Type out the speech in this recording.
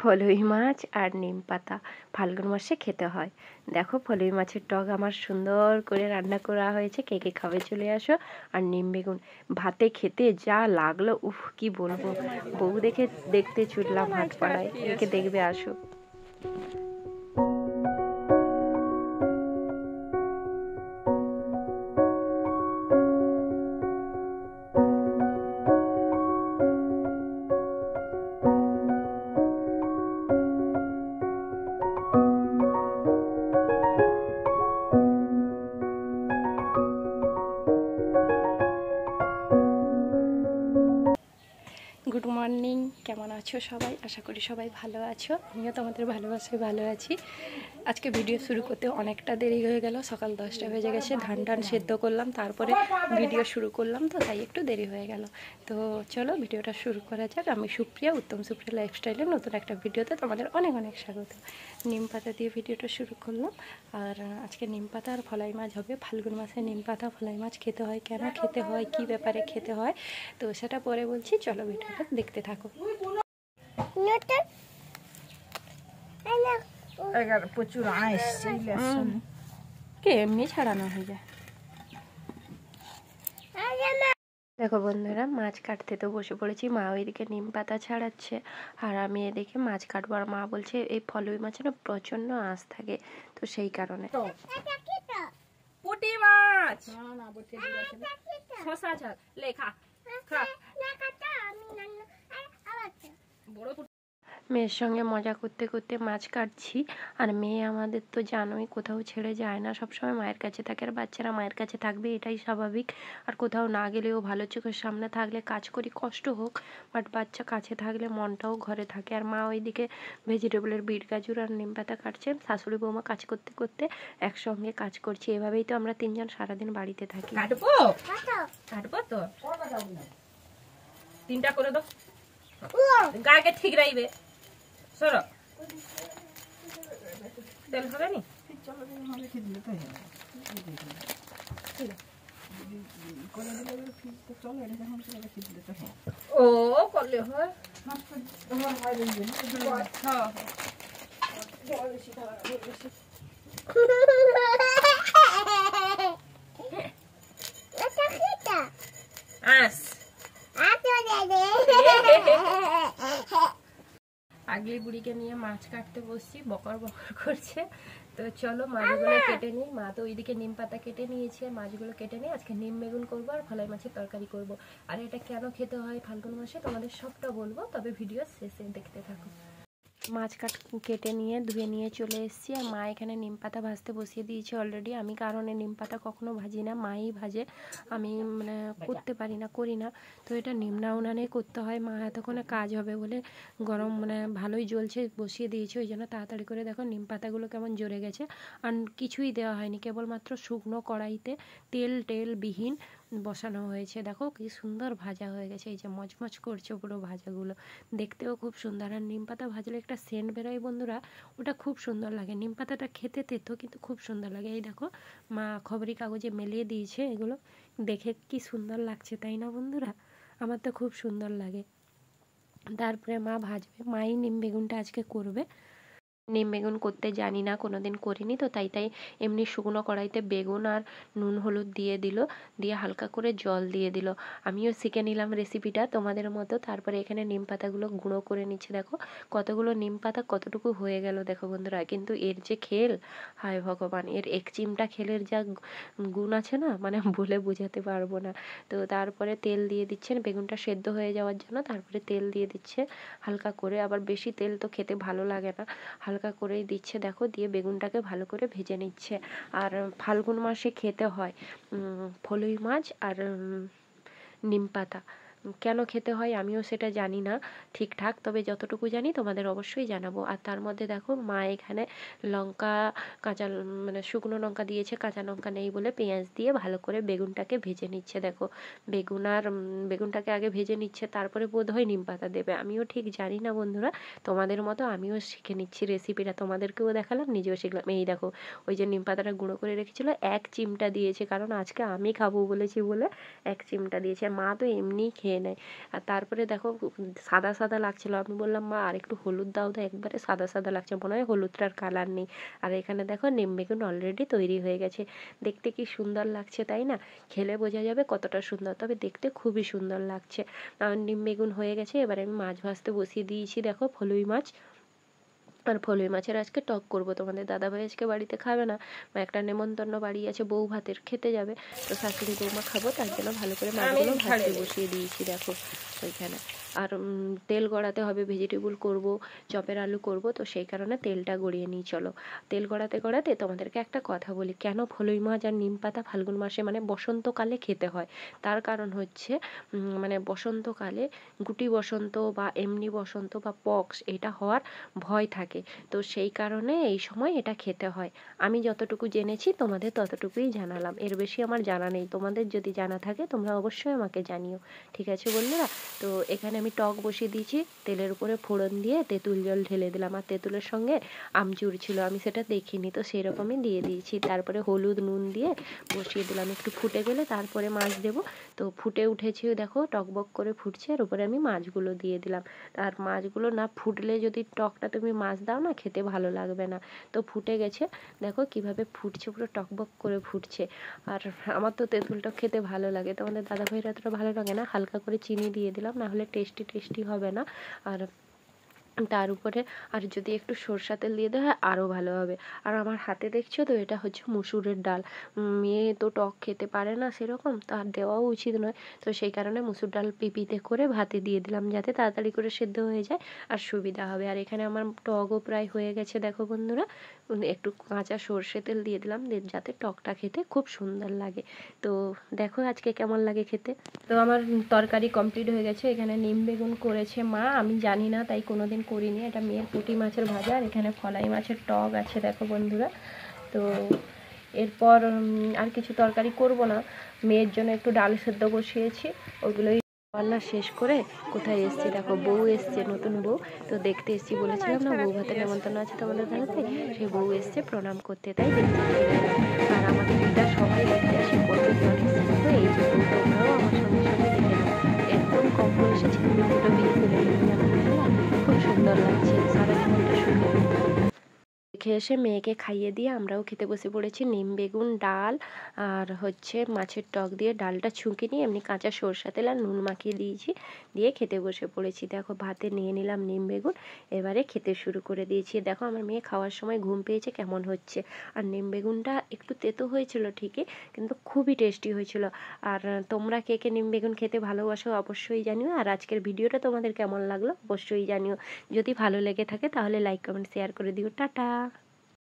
ফলুই মাছ আর নিম পাতা ফাল্গুন মাসে খেতে হয়। দেখো ফলুই মাছের টক আমার সুন্দর করে রান্না করা হয়েছে, কে কে খাবে চলে আসো। আর নিম বেগুন ভাতে খেতে যা লাগলো, উফ কি বলবো। বউ দেখতে ছুটলাম হাট পাড়ায়, কে কে দেখবে আসো। গুড মর্নিং, কেমন আছো সবাই? আশা করি সবাই ভালো আছো। আমিও তোমাদের ভালোবাসায় ভালো আছি। আজকে ভিডিও শুরু করতে অনেকটা দেরি হয়ে গেল, সকাল 10টা বেজে গেছে। ধান সেদ্ধ করলাম, তারপরে ভিডিও শুরু করলাম, তো তাই একটু দেরি হয়ে গেল। তো চলো ভিডিওটা শুরু করা যাক। আমি সুপ্রিয়া, উত্তম সুপ্রিয়া লাইফস্টাইলের নতুন একটা ভিডিওতে তোমাদের অনেক অনেক স্বাগত। নিম পাতা দিয়ে ভিডিওটা শুরু করলাম। আর আজকে নিম পাতা আর ফলাই মাছ হবে। ফাল্গুন মাসে নিম পাতা ফলাই মাছ খেতে হয়, কেন খেতে হয়, কি ব্যাপারে খেতে হয়, তো সেটা পরে বলছি। চলো ভিডিওটা দেখতে থাকো। প্রচুর আইস কে এমনি ছাড়ানো হয়ে যায়। দেখো বন্ধুরা, মাছ কাটতে তো বসে পড়েছি। মা ওইদিকে নিম পাতা ছাড়াচ্ছে আর আমি এদিকে মাছ কাটবো। আর মা বলছে এই ফলুই মাছের প্রচন্ড আঁশ থাকে, তো সেই কারণে। পুঁটি মাছ শশা ঝাল লেখা বড় মেয়ের সঙ্গে মজা করতে করতে মাছ কাটছি। আর মেয়ে আমাদের তো জানোই, কোথাও ছেড়ে যায় না, সবসময় মায়ের কাছে থাকে। আর বাচ্চারা মায়ের কাছে থাকবে, এটাই স্বাভাবিক। আর কোথাও না গেলেও ভালো চোখের সামনে থাকলে কাজ করি, কষ্ট হোক, বাট বাচ্চা কাছে থাকলে মনটাও ঘরে থাকে। আর মা ওইদিকে ভেজিটেবলের বিট গাজর আর নিম পাতা কাটছে। শাশুড়ি বৌমা কাজ করতে করতে একসঙ্গে কাজ করছি। এভাবেই তো আমরা তিনজন সারাদিন বাড়িতে থাকি। কাটবো তো 3টা করে দাও, গাকে ঠিক রাখবে। সরো, তেল হবে নি ও করলে হয়। আগলি বুড়িকে নিয়ে মাছ কাটতে বসছি, বকর বকর করছে। তো চলো মাছগুলো কেটে নিই। মা তো ওইদিকে নিম পাতা কেটে নিয়েছে, মাছগুলো কেটে নিই। আজকে নিম বেগুন করবো আর ফলাই মাছের তরকারি করব। আর এটা কেন খেতে হয় ফাল্গুন মাসে তোমাদের সবটা বলবো, তবে ভিডিও শেষে দেখতে থাকো। মাছ কেটে নিয়ে ধুয়ে নিয়ে চলে এসেছি। আর মা এখানে নিম পাতা ভাজতে বসিয়ে দিয়েছে অলরেডি। আমি কারণে নিম পাতা কখনো ভাজি না, মাই ভাজে। আমি মানে করতে পারি না, করি না। তো এটা নিমনা উনানে করতে হয়। মা এতক্ষণে কাজ হবে বলে গরম মানে ভালোই জ্বলছে বসিয়ে দিয়েছে, ওই জন্য তাড়াতাড়ি করে দেখো নিম পাতাগুলো কেমন জ্বরে গেছে। আর কিছুই দেওয়া হয়নি, কেবলমাত্র শুকনো কড়াইতে তেল বিহীন বসানো হয়েছে। দেখো কি সুন্দর ভাজা হয়ে গেছে, এই যে মচমচ করছে পুরো ভাজাগুলো, দেখতেও খুব সুন্দর। আর নিম পাতা ভাজলে একটা সেন্ট বেরোয় বন্ধুরা, ওটা খুব সুন্দর লাগে। নিম পাতাটা খেতে তেতো কিন্তু খুব সুন্দর লাগে। এই দেখো মা খবরি কাগজে মেলিয়ে দিয়েছে, এগুলো দেখে কি সুন্দর লাগছে তাই না বন্ধুরা? আমার তো খুব সুন্দর লাগে। তারপরে মা ভাজবে, মাই নিম বেগুনটা আজকে করবে। নিম বেগুন করতে জানি না, কোনোদিন করিনি, তো তাই এমনি শুকনো কড়াইতে বেগুন আর নুন হলুদ দিয়ে দিল, দিয়ে হালকা করে জল দিয়ে দিল। আমিও শিখে নিলাম রেসিপিটা তোমাদের মতো। তারপরে এখানে নিম পাতাগুলো গুঁড়ো করে নিচ্ছে। দেখো কতগুলো নিম পাতা কতটুকু হয়ে গেল দেখো বন্ধুরা। কিন্তু এর যে খেল, হায় ভগবান, এর এক চিমটা খেলের যা গুণ আছে না, মানে বলে বোঝাতে পারবো না। তো তারপরে তেল দিয়ে দিচ্ছেন বেগুনটা সেদ্ধ হয়ে যাওয়ার জন্য। তারপরে তেল দিয়ে দিচ্ছে হালকা করে, আবার বেশি তেল তো খেতে ভালো লাগে না, হালকা করেই দিচ্ছে। দেখো দিয়ে বেগুনটাকে ভালো করে ভেজে নিচ্ছে। আর ফাল্গুন মাসে খেতে হয় ফলুই মাছ আর নিম পাতা। কেন খেতে হয় আমিও সেটা জানি না ঠিকঠাক, তবে যতটুকু জানি তোমাদের অবশ্যই জানাবো। আর তার মধ্যে দেখো মা এখানে লঙ্কা কাঁচা মানে শুকনো লঙ্কা দিয়েছে, কাঁচা লঙ্কা নেই বলে পেঁয়াজ দিয়ে ভালো করে বেগুনটাকে ভেজে নিচ্ছে। দেখো বেগুনটাকে আগে ভেজে নিচ্ছে, তারপরে বোধহয় নিম পাতা দেবে। আমিও ঠিক জানি না বন্ধুরা, তোমাদের মতো আমিও শিখে নিচ্ছি রেসিপিটা, তোমাদেরকেও দেখালাম, নিজেও শিখলাম। এই দেখো ওই যে নিম পাতাটা গুঁড়ো করে রেখেছিল, এক চিমটা দিয়েছে, কারণ আজকে আমি খাবো বলেছি বলে এক চিমটা দিয়েছে। মা তো এমনি খেয়ে খেয়ে নেয়। আর তারপরে দেখো সাদা সাদা লাগছিলো, আমি বললাম মা আর একটু হলুদ দাও, তো একবারে সাদা সাদা লাগছে, মনে হয় হলুদটার কালার নেই। আর এখানে দেখো নিম বেগুন অলরেডি তৈরি হয়ে গেছে, দেখতে কি সুন্দর লাগছে তাই না? খেলে বোঝা যাবে কতটা সুন্দর, তবে দেখতে খুবই সুন্দর লাগছে। নিম বেগুন হয়ে গেছে, এবার আমি মাছ ভাজতে বসিয়ে দিয়েছি, দেখো ফলুই মাছ। আর ফলুই মাছের আজকে টক করব, তোমাদের দাদাভাই আজকে বাড়িতে খাবে না, একটা নেমন্তন্ন বাড়ি আছে, বউ ভাতের খেতে যাবে, তো শাশুড়ি বৌমা খাবো, তার জন্য ভালো করে মাছগুলো ভাজতে বসিয়ে দিয়েছি দেখো ওইখানে। আর তেল গড়াতে হবে, ভেজিটেবল করব, চপের আলু করব, তো সেই কারণে তেলটা গড়িয়ে নিই। চলো তেল গড়াতে গড়াতে তোমাদেরকে একটা কথা বলি, কেন ফলুই মাছ আর নিম পাতা ফাল্গুন মাসে মানে বসন্তকালে খেতে হয়। তার কারণ হচ্ছে মানে বসন্তকালে গুটি বসন্ত বা এমনি বসন্ত বা পক্স এটা হওয়ার ভয় থাকে, তো সেই কারণে এই সময় এটা খেতে হয়। আমি যতটুকু জেনেছি তোমাদের ততটুকুই জানালাম, এর বেশি আমার জানা নেই, তোমাদের যদি জানা থাকে তোমরা অবশ্যই আমাকে জানিও, ঠিক আছে বন্ধুরা? তো এখানে আমি টক বসিয়ে দিয়েছি, তেলের উপরে ফোড়ন দিয়ে তেঁতুল জল ঢেলে দিলাম, আর তেঁতুলের সঙ্গে আমচুর ছিল, আমি সেটা দেখিনি, তো সেরকমই দিয়ে দিয়েছি। তারপরে হলুদ নুন দিয়ে বসিয়ে দিলাম, একটু ফুটে গেলে তারপরে মাছ দেবো। তো ফুটে উঠেছে দেখো, টকবক করে ফুটছে, আর উপরে আমি মাছগুলো দিয়ে দিলাম। আর মাছগুলো না ফুটলে যদি টকটা তুমি মাছ দাও না, খেতে ভালো লাগবে না। তো ফুটে গেছে, দেখো কিভাবে ফুটছে, পুরো টকবক করে ফুটছে। আর আমার তো তেঁতুলটা খেতে ভালো লাগে, তোমাদের দাদাভাইয়ের এতটা ভালো লাগে না, হালকা করে চিনি দিয়ে দিলাম, না হলে টেস্টি হবে না। আর তার উপরে আর যদি একটু সরষা তেল দিয়ে দেওয়া হয় আরও ভালো হবে। আর আমার হাতে দেখছো তো, এটা হচ্ছে মুসুরের ডাল, মেয়ে তো টক খেতে পারে না সেরকম, তার দেওয়াও উচিত নয়, তো সেই কারণে মুসুর ডাল পিপিতে করে ভাতে দিয়ে দিলাম, যাতে তাড়াতাড়ি করে সেদ্ধ হয়ে যায় আর সুবিধা হবে। আর এখানে আমার টকও প্রায় হয়ে গেছে দেখো বন্ধুরা, একটু কাঁচা সর্ষে তেল দিয়ে দিলাম, যাতে টকটা খেতে খুব সুন্দর লাগে। তো দেখো আজকে কেমন লাগে খেতে। তো আমার তরকারি কমপ্লিট হয়ে গেছে, এখানে নিম বেগুন করেছে মা, আমি জানি না তাই কোনোদিন করিনি, এটা মেয়ের পুঁটি মাছের ভাজা, আর এখানে ফলাই মাছের টক আছে দেখো বন্ধুরা। তো এরপর আর কিছু তরকারি করব না, মেয়ের জন্য একটু ডাল সেদ্ধ বসিয়েছি, ওগুলোই রান্না শেষ করে কোথায় এসছি দেখো, বউ এসছে, নতুন বউ, তো দেখতে এসছি, বলেছিলাম না বউ ভাতের নেমন্তন্ন আছে তোমাদের দাদাতে, সেই বউ এসছে প্রণাম করতে, তাই দেখতে চলে গেলাম। আর আমাদের দিদা সবাই দেখতে আসে, কতজন এসছে দেখো, এই যে বউ, তোমরাও আমার সঙ্গে সঙ্গে দেখে নাও, একদম কম বয়সে ছেলে দুটো বিয়ে করে নিয়ে খুব সুন্দর লাগছে, সারা জীবনটা সুখে রেখে এসে মেয়েকে খাইয়ে দিয়ে আমরাও খেতে বসে পড়েছি। নিম বেগুন, ডাল আর হচ্ছে মাছের টক দিয়ে, ডালটা ছুঁকে নিয়ে এমনি কাঁচা সরষা তেল আর নুন মাখিয়ে দিয়েছি, দিয়ে খেতে বসে পড়েছি। দেখো ভাতে নিয়ে নিলাম নিম বেগুন, এবারে খেতে শুরু করে দিয়েছি। দেখো আমার মেয়ে খাওয়ার সময় ঘুম পেয়েছে কেমন হচ্ছে। আর নিম বেগুনটা একটু তেতো হয়েছিল ঠিকই, কিন্তু খুবই টেস্টি হয়েছিল। আর তোমরা কে কে নিম বেগুন খেতে ভালোবাসো অবশ্যই জানিও, আর আজকের ভিডিওটা তোমাদের কেমন লাগলো অবশ্যই জানিও। যদি ভালো লেগে থাকে তাহলে লাইক কমেন্ট শেয়ার করে দিও। টাটা।